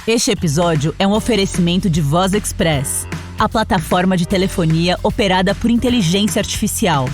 Este episódio é um oferecimento de Voz Express, a plataforma de telefonia operada por inteligência artificial.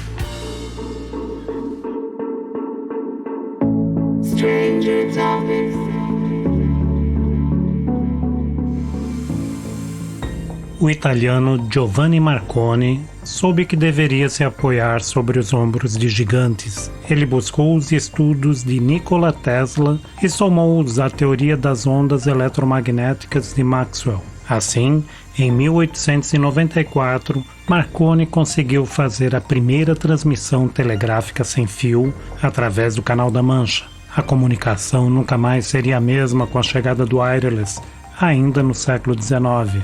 O italiano Giovanni Marconi soube que deveria se apoiar sobre os ombros de gigantes. Ele buscou os estudos de Nikola Tesla e somou-os à teoria das ondas eletromagnéticas de Maxwell. Assim, em 1894, Marconi conseguiu fazer a primeira transmissão telegráfica sem fio através do Canal da Mancha. A comunicação nunca mais seria a mesma com a chegada do wireless, ainda no século XIX.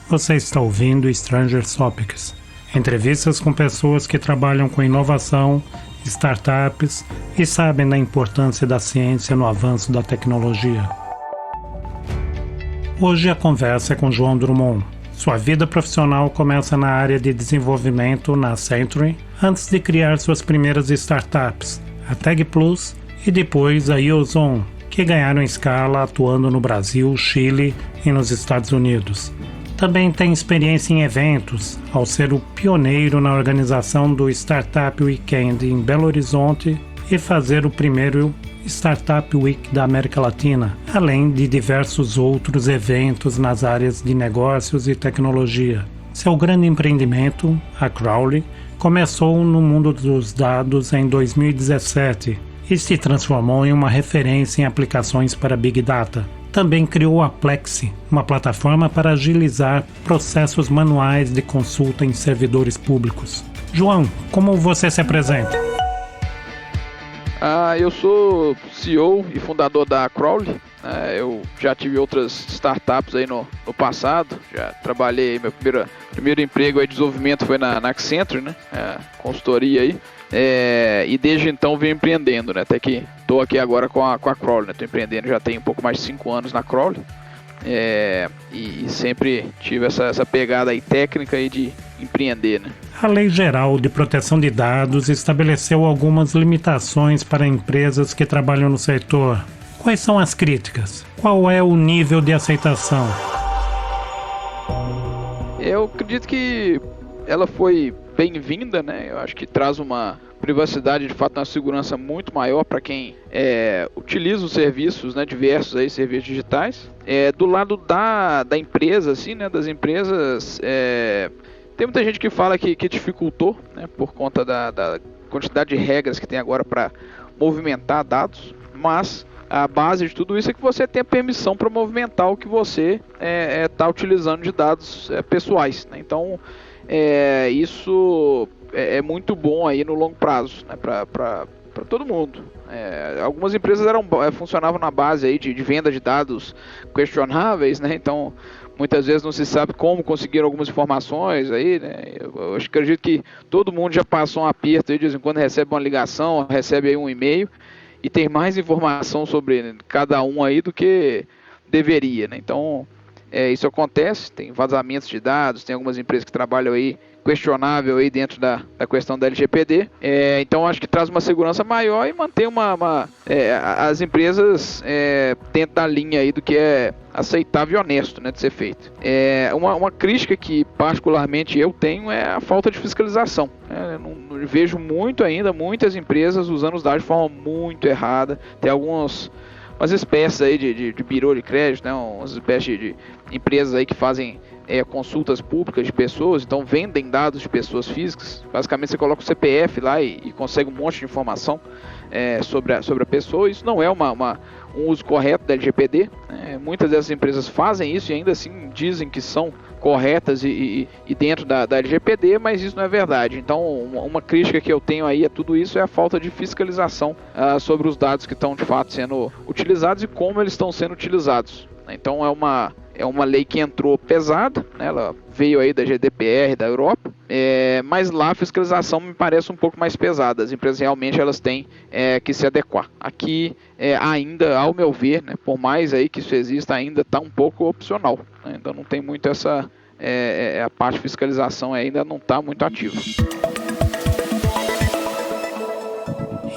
Você está ouvindo Stranger Topics, entrevistas com pessoas que trabalham com inovação, startups e sabem da importância da ciência no avanço da tecnologia. Hoje a conversa é com João Drummond. Sua vida profissional começa na área de desenvolvimento na Century, antes de criar suas primeiras startups, a Tag Plus e depois a Ozone, que ganharam escala atuando no Brasil, Chile e nos Estados Unidos. Também tem experiência em eventos, ao ser o pioneiro na organização do Startup Weekend em Belo Horizonte e fazer o primeiro Startup Week da América Latina, além de diversos outros eventos nas áreas de negócios e tecnologia. Seu grande empreendimento, a Crowley, começou no mundo dos dados em 2017 e se transformou em uma referência em aplicações para Big Data. Também criou a Plexi, uma plataforma para agilizar processos manuais de consulta em servidores públicos. João, como você se apresenta? Eu sou CEO e fundador da Crowley. Eu já tive outras startups aí no passado. Já trabalhei, meu primeiro emprego aí de desenvolvimento foi na Accenture, né? Consultoria aí. E desde então venho empreendendo, né? Até que estou aqui agora com a Crowley, né? Estou empreendendo já tem um pouco mais de 5 anos na Crowley. E sempre tive essa pegada aí técnica aí de empreender, né? A Lei Geral de Proteção de Dados estabeleceu algumas limitações para empresas que trabalham no setor. Quais são as críticas? Qual é o nível de aceitação? Eu acredito que ela foi bem-vinda, né? Eu acho que traz uma privacidade, de fato, uma segurança muito maior para quem utiliza os serviços, né, diversos aí, serviços digitais. Do lado da empresa, assim, né, das empresas, tem muita gente que fala que dificultou, né, por conta da quantidade de regras que tem agora para movimentar dados, mas a base de tudo isso é que você tem a permissão para movimentar o que você está utilizando de dados pessoais, né? Então, isso é muito bom aí no longo prazo, né, para todo mundo. Algumas empresas funcionavam na base aí de venda de dados questionáveis, né? Então muitas vezes não se sabe como conseguir algumas informações aí, né? Eu acredito que todo mundo já passou um aperto aí, de vez em quando recebe uma ligação, recebe aí um e-mail e tem mais informação sobre cada um aí do que deveria, né? Então isso acontece, tem vazamentos de dados, tem algumas empresas que trabalham aí questionável aí dentro da questão da LGPD. Então acho que traz uma segurança maior e mantém as empresas dentro da linha aí do que é aceitável e honesto, né, de ser feito. Uma crítica que particularmente eu tenho é a falta de fiscalização. Eu vejo muitas empresas usando os dados de forma muito errada. Tem umas espécies aí de birô de crédito, né, umas espécies de empresas aí que fazem consultas públicas de pessoas, então vendem dados de pessoas físicas. Basicamente você coloca o CPF lá e consegue um monte de informação sobre a pessoa. Isso não é um uso correto da LGPD. Muitas dessas empresas fazem isso e ainda assim dizem que são corretas e dentro da LGPD, mas isso não é verdade. Então uma crítica que eu tenho aí a tudo isso é a falta de fiscalização sobre os dados que estão de fato sendo utilizados e como eles estão sendo utilizados. Então é uma lei que entrou pesada, né? Ela veio aí da GDPR da Europa, mas lá a fiscalização me parece um pouco mais pesada. As empresas realmente elas têm que se adequar. Aqui ainda, ao meu ver, né, por mais aí que isso exista, ainda está um pouco opcional, né? Ainda não tem muito a parte de fiscalização ainda não está muito ativa.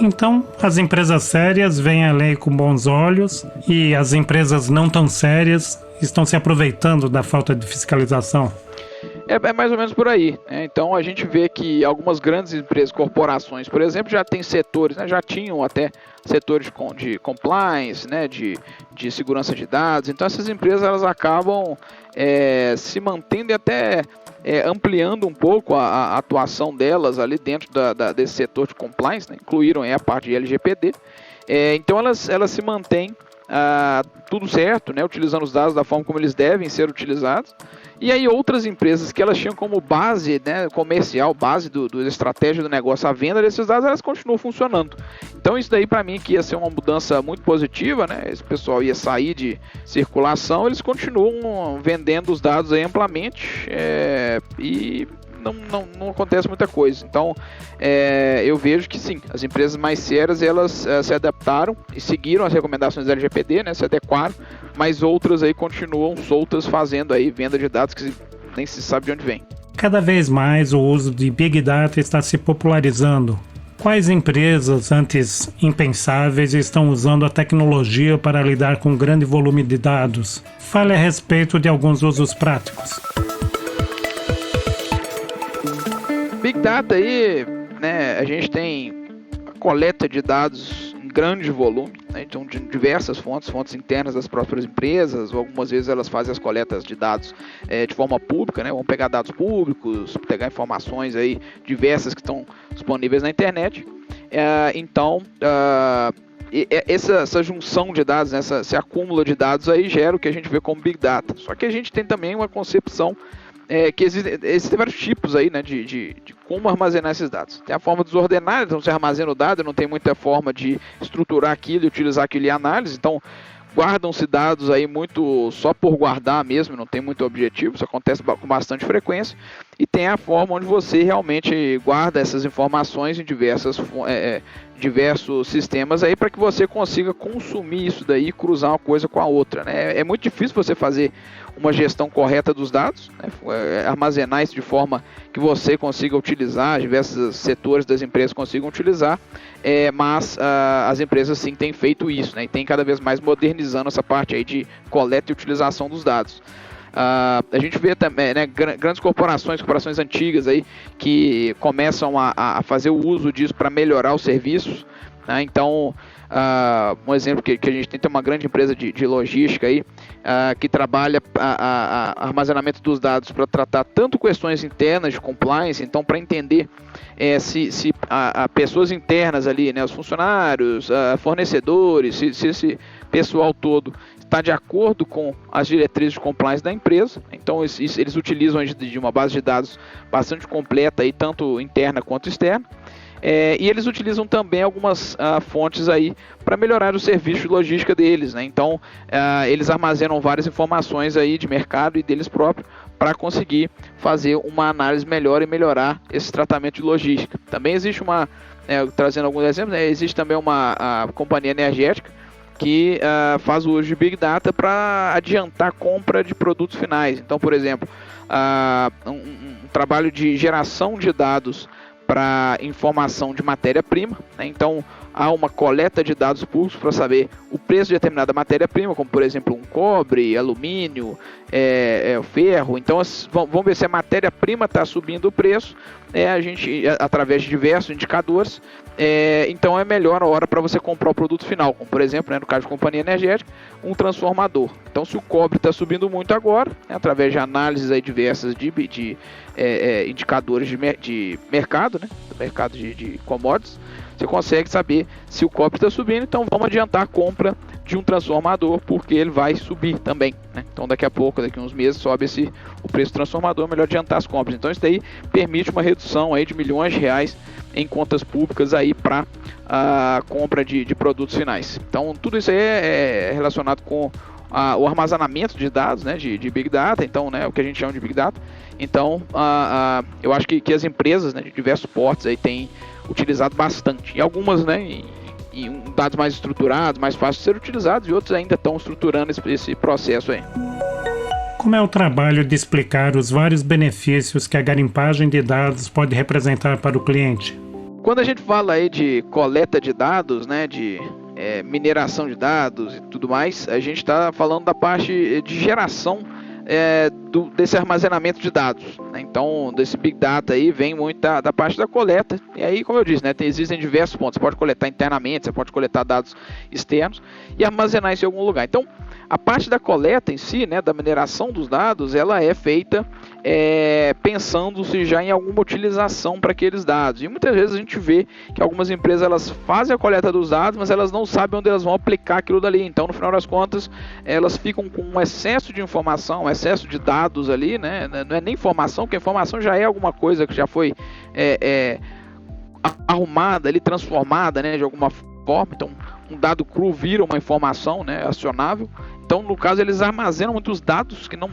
Então, as empresas sérias veem a lei com bons olhos e as empresas não tão sérias estão se aproveitando da falta de fiscalização. É mais ou menos por aí, né? Então a gente vê que algumas grandes empresas, corporações, por exemplo, já têm setores, né? Já tinham até setores de compliance, né? de segurança de dados. Então essas empresas elas acabam se mantendo e até ampliando um pouco a atuação delas ali dentro desse setor de compliance, né? Incluíram a parte de LGPD. Então elas se mantêm tudo certo, né? Utilizando os dados da forma como eles devem ser utilizados. E aí outras empresas que elas tinham como base, né, comercial, base do estratégia do negócio, a venda desses dados, elas continuam funcionando. Então isso daí para mim que ia ser uma mudança muito positiva, né? Esse pessoal ia sair de circulação, eles continuam vendendo os dados aí amplamente e não acontece muita coisa. Então eu vejo que sim, as empresas mais sérias elas se adaptaram e seguiram as recomendações da LGPD, né, se adequaram, mas outras aí continuam soltas fazendo aí venda de dados que nem se sabe de onde vem. Cada vez mais o uso de Big Data está se popularizando. Quais empresas antes impensáveis estão usando a tecnologia para lidar com um grande volume de dados? Fale a respeito de alguns usos práticos. Big Data aí, né, a gente tem a coleta de dados em grande volume, né, então de diversas fontes internas das próprias empresas, ou algumas vezes elas fazem as coletas de dados de forma pública, né, vão pegar dados públicos, pegar informações aí diversas que estão disponíveis na internet. Então, essa junção de dados, né, esse acúmulo de dados aí gera o que a gente vê como Big Data. Só que a gente tem também uma concepção que existem vários tipos aí, né, de como armazenar esses dados. Tem a forma desordenada, então você armazena o dado, não tem muita forma de estruturar aquilo e utilizar aquilo em análise, então guardam-se dados aí muito só por guardar mesmo, não tem muito objetivo, isso acontece com bastante frequência. E tem a forma onde você realmente guarda essas informações em diversos sistemas aí para que você consiga consumir isso daí e cruzar uma coisa com a outra, né? É muito difícil você fazer uma gestão correta dos dados, né? Armazenar isso de forma que você consiga utilizar, diversos setores das empresas consigam utilizar, mas as empresas sim têm feito isso, né? E tem cada vez mais modernizando essa parte aí de coleta e utilização dos dados. A gente vê também, né, grandes corporações antigas aí que começam a fazer o uso disso para melhorar os serviços, né? Então, um exemplo que a gente tem uma grande empresa de logística aí que trabalha armazenamento dos dados para tratar tanto questões internas de compliance, então para entender se pessoas internas ali, né, os funcionários, fornecedores, se esse pessoal todo está de acordo com as diretrizes de compliance da empresa. Então eles utilizam de uma base de dados bastante completa, aí, tanto interna quanto externa. E eles utilizam também algumas fontes aí para melhorar o serviço de logística deles, né? Então eles armazenam várias informações aí de mercado e deles próprios para conseguir fazer uma análise melhor e melhorar esse tratamento de logística. Também existe trazendo alguns exemplos, né? Existe também uma companhia energética que faz o uso de Big Data para adiantar a compra de produtos finais. Então, por exemplo, um trabalho de geração de dados para informação de matéria-prima, né? Então há uma coleta de dados públicos para saber o preço de determinada matéria-prima, como por exemplo um cobre, alumínio, o ferro. Então vamos ver se a matéria-prima está subindo o preço, a gente através de diversos indicadores. Então é melhor a hora para você comprar o produto final, como por exemplo, né, no caso de companhia energética, um transformador. Então se o cobre está subindo muito agora, né, através de análises aí diversas de indicadores de mercado, né, do mercado de commodities, você consegue saber se o cobre está subindo. Então vamos adiantar a compra de um transformador, porque ele vai subir também, né? Então daqui a pouco, daqui a uns meses, sobe o preço do transformador, é melhor adiantar as compras. Então isso daí permite uma redução aí de milhões de reais em contas públicas aí para a compra de produtos finais. Então tudo isso aí é relacionado com o armazenamento de dados, né, de Big Data, então, né, o que a gente chama de Big Data. Então eu acho que as empresas, né, de diversos portes aí têm utilizado bastante, e algumas, né, em dados mais estruturados, mais fáceis de ser utilizados, e outros ainda estão estruturando esse processo aí. Como é o trabalho de explicar os vários benefícios que a garimpagem de dados pode representar para o cliente? Quando a gente fala aí de coleta de dados, né, de mineração de dados e tudo mais, a gente está falando da parte de geração desse armazenamento de dados, né? Então, desse Big Data aí vem muito da parte da coleta. E aí, como eu disse, né, existem diversos pontos. Você pode coletar internamente, você pode coletar dados externos e armazenar isso em algum lugar. Então, a parte da coleta em si, né, da mineração dos dados, ela é feita pensando-se já em alguma utilização para aqueles dados. E muitas vezes a gente vê que algumas empresas elas fazem a coleta dos dados, mas elas não sabem onde elas vão aplicar aquilo dali. Então, no final das contas, elas ficam com um excesso de informação, um excesso de dados ali, né? Não é nem informação, porque a informação já é alguma coisa que já foi arrumada ali, transformada, né, de alguma forma. Então, um dado cru vira uma informação, né, acionável. Então, no caso, eles armazenam muitos dados que não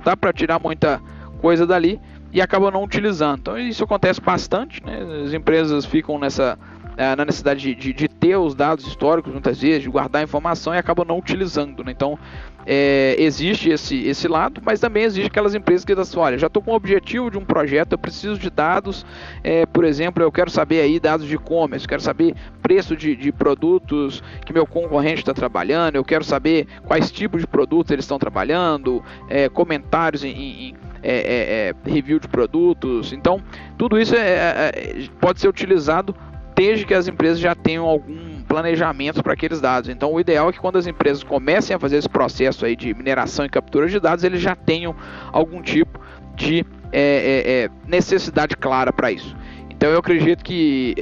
dá para tirar muita coisa dali e acabam não utilizando. Então, isso acontece bastante, né? As empresas ficam na necessidade de ter os dados históricos, muitas vezes, de guardar informação e acabam não utilizando, né? Então, existe esse lado, mas também existe aquelas empresas que dizem, olha, já estou com o objetivo de um projeto, eu preciso de dados, por exemplo, eu quero saber aí dados de e-commerce, quero saber preço de produtos que meu concorrente está trabalhando, eu quero saber quais tipos de produtos eles estão trabalhando, comentários em review de produtos. Então, tudo isso pode ser utilizado desde que as empresas já tenham algum planejamento para aqueles dados. Então, o ideal é que quando as empresas comecem a fazer esse processo aí de mineração e captura de dados, eles já tenham algum tipo de necessidade clara para isso. Então, eu acredito que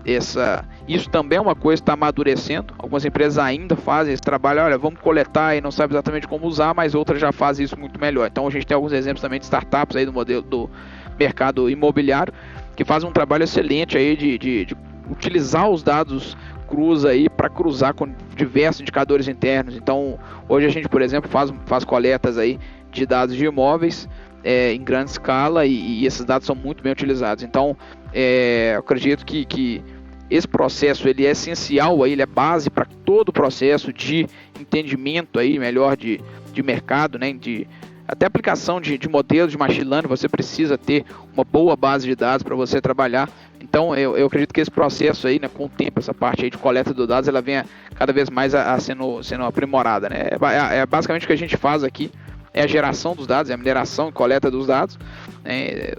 isso também é uma coisa que está amadurecendo. Algumas empresas ainda fazem esse trabalho, olha, vamos coletar e não sabe exatamente como usar, mas outras já fazem isso muito melhor. Então, a gente tem alguns exemplos também de startups aí do modelo do mercado imobiliário, que fazem um trabalho excelente aí de utilizar os dados crus aí para cruzar com diversos indicadores internos. Então, hoje a gente, por exemplo, faz coletas aí de dados de imóveis em grande escala e esses dados são muito bem utilizados. Então, eu acredito que esse processo ele é essencial, aí, ele é base para todo o processo de entendimento aí melhor de mercado, né, até aplicação de modelos de machine learning. Você precisa ter uma boa base de dados para você trabalhar. Então, eu acredito que esse processo aí, né, com o tempo, essa parte aí de coleta de dados, ela venha cada vez mais sendo aprimorada, né? Basicamente o que a gente faz aqui é a geração dos dados, é a mineração e coleta dos dados.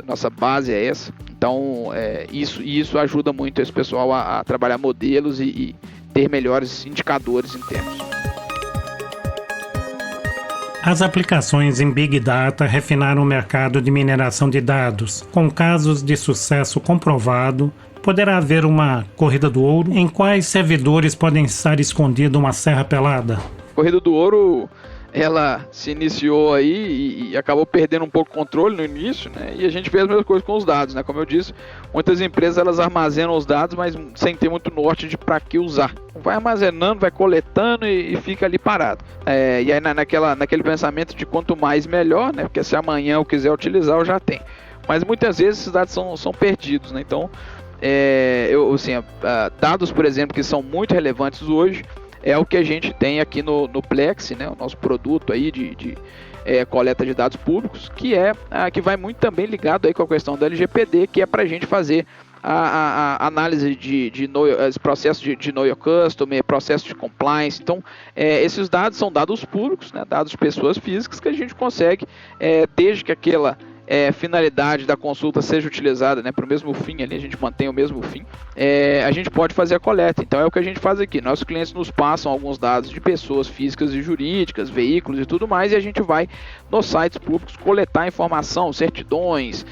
Nossa base é essa. Então, isso ajuda muito esse pessoal a trabalhar modelos e ter melhores indicadores internos. As aplicações em Big Data refinaram o mercado de mineração de dados. Com casos de sucesso comprovado, poderá haver uma corrida do ouro? Em quais servidores podem estar escondida uma serra pelada? Corrida do ouro, ela se iniciou aí e acabou perdendo um pouco o controle no início, né? E a gente fez a mesma coisa com os dados, né? Como eu disse, muitas empresas elas armazenam os dados, mas sem ter muito norte de para que usar. Vai armazenando, vai coletando e fica ali parado. E aí naquele pensamento de quanto mais melhor, né? Porque se amanhã eu quiser utilizar, eu já tenho. Mas muitas vezes esses dados são perdidos, né? Então, dados, por exemplo, que são muito relevantes hoje, é o que a gente tem aqui no Plex, né, o nosso produto aí de coleta de dados públicos, que vai muito também ligado aí com a questão do LGPD, que é para a gente fazer a análise de processo de Know Your Customer, processo de compliance. Então, esses dados são dados públicos, né, dados de pessoas físicas que a gente consegue, desde que aquela finalidade da consulta seja utilizada, né, para o mesmo fim ali, a gente mantém o mesmo fim, a gente pode fazer a coleta. Então é o que a gente faz aqui, nossos clientes nos passam alguns dados de pessoas físicas e jurídicas, veículos e tudo mais, e a gente vai nos sites públicos coletar informação, certidões,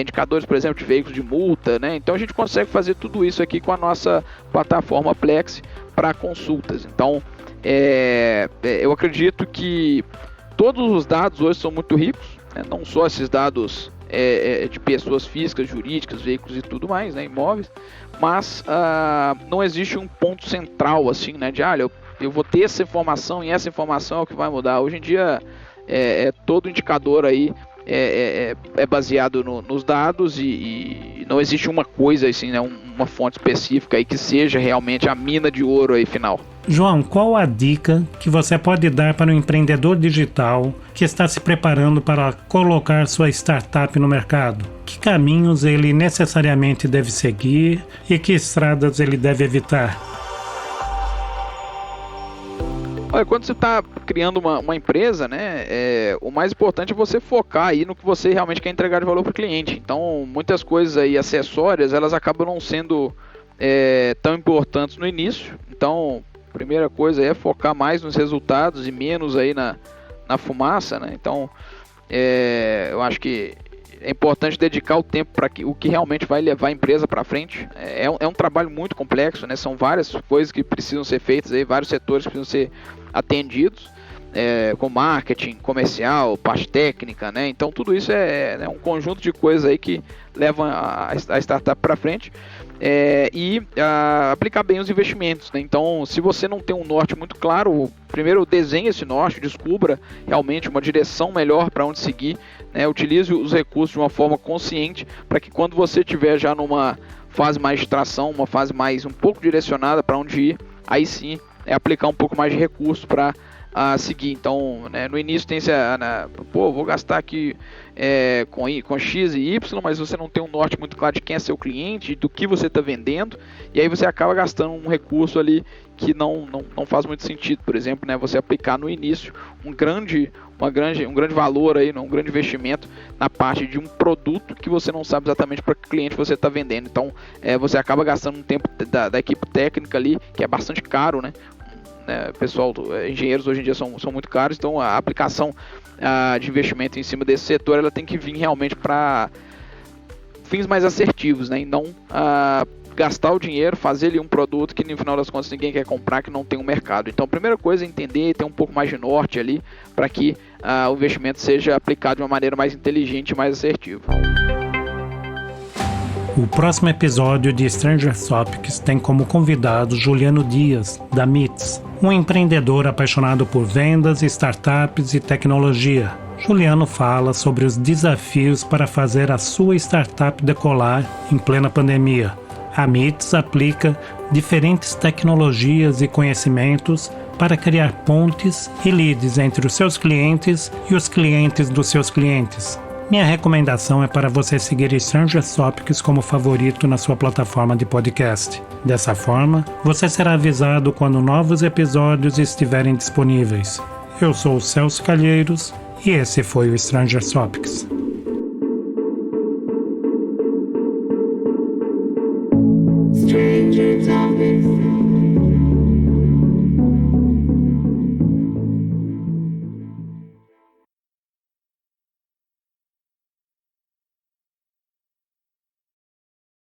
indicadores, por exemplo, de veículos de multa, né? Então a gente consegue fazer tudo isso aqui com a nossa plataforma Plex para consultas. Então eu acredito que todos os dados hoje são muito ricos, não só esses dados de pessoas físicas, jurídicas, veículos e tudo mais, né, imóveis, mas não existe um ponto central assim, né, de eu vou ter essa informação e essa informação é o que vai mudar. Hoje em dia todo indicador aí é baseado nos dados e não existe uma coisa assim, né, uma fonte específica aí que seja realmente a mina de ouro aí final. João, qual a dica que você pode dar para um empreendedor digital que está se preparando para colocar sua startup no mercado? Que caminhos ele necessariamente deve seguir e que estradas ele deve evitar? Olha, quando você está criando uma empresa, né, o mais importante é você focar aí no que você realmente quer entregar de valor para o cliente. Então, muitas coisas aí acessórias, elas acabam não sendo tão importantes no início. Então, a primeira coisa é focar mais nos resultados e menos aí na fumaça, né? Então, eu acho que é importante dedicar o tempo para o que realmente vai levar a empresa para frente. É um trabalho muito complexo, né? São várias coisas que precisam ser feitas, aí, vários setores que precisam ser atendidos, com marketing, comercial, parte técnica, né? Então tudo isso é um conjunto de coisas aí que levam a startup para frente. E aplicar bem os investimentos, né? Então, se você não tem um norte muito claro, primeiro desenhe esse norte, descubra realmente uma direção melhor para onde seguir, né? Utilize os recursos de uma forma consciente para que quando você estiver já numa fase mais de tração, uma fase mais um pouco direcionada para onde ir, aí sim aplicar um pouco mais de recursos para seguir. Então, né, no início tem esse, vou gastar aqui com X e Y, mas você não tem um norte muito claro de quem é seu cliente, do que você está vendendo, e aí você acaba gastando um recurso ali que não faz muito sentido. Por exemplo, né, você aplicar no início um grande valor aí, um grande investimento na parte de um produto que você não sabe exatamente para que cliente você está vendendo. Então, você acaba gastando um tempo da equipe técnica ali, que é bastante caro, né? Pessoal, engenheiros hoje em dia são muito caros, então a aplicação de investimento em cima desse setor, ela tem que vir realmente para fins mais assertivos, né? E não gastar o dinheiro, fazer ali um produto que no final das contas ninguém quer comprar, que não tem um mercado. Então a primeira coisa é entender, ter um pouco mais de norte ali, para que o investimento seja aplicado de uma maneira mais inteligente e mais assertiva. O próximo episódio de Stranger Topics tem como convidado Juliano Dias, da MITS, um empreendedor apaixonado por vendas, startups e tecnologia. Juliano fala sobre os desafios para fazer a sua startup decolar em plena pandemia. A MITS aplica diferentes tecnologias e conhecimentos para criar pontes e leads entre os seus clientes e os clientes dos seus clientes. Minha recomendação é para você seguir Stranger Topics como favorito na sua plataforma de podcast. Dessa forma, você será avisado quando novos episódios estiverem disponíveis. Eu sou o Celso Calheiros e esse foi o Stranger Topics.